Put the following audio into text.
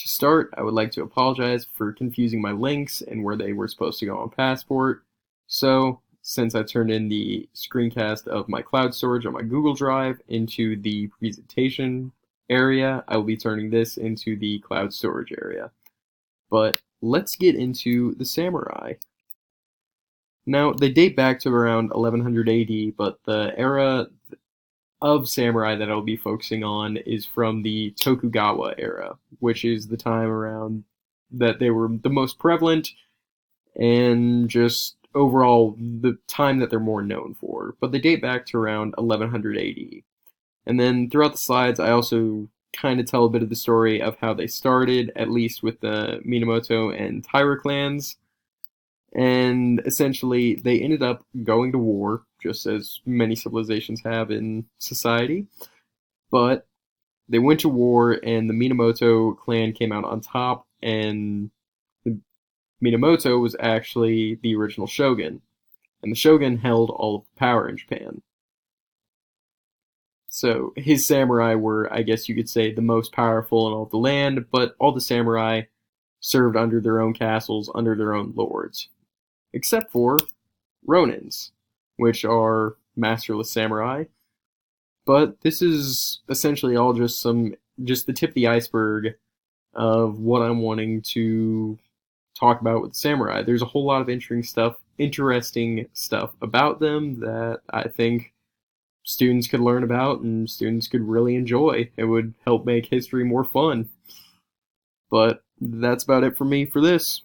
To start, I would like to apologize for confusing my links and where they were supposed to go on Passport. So, since I turned in the screencast of my cloud storage on my Google Drive into the presentation area, I will be turning this into the cloud storage area. But let's get into the samurai. Now, they date back to around 1100 AD, but the era of samurai that I'll be focusing on is from the Tokugawa era, which is the time around that they were the most prevalent and just overall the time that they're more known for. But they date back to around 1100 AD. And then throughout the slides, I also kind of tell a bit of the story of how they started, at least with the Minamoto and Taira clans. And essentially, they ended up going to war, just as many civilizations have in society. But they went to war, and the Minamoto clan came out on top, and the Minamoto was actually the original shogun. And the shogun held all of the power in Japan. So his samurai were, I guess you could say, the most powerful in all the land, but all the samurai served under their own castles, under their own lords. Except for ronins, which are masterless samurai. But this is essentially all just the tip of the iceberg of what I'm wanting to talk about with samurai. There's a whole lot of interesting stuff about them that I think students could learn about and students could really enjoy. It would help make history more fun. But that's about it for me for this.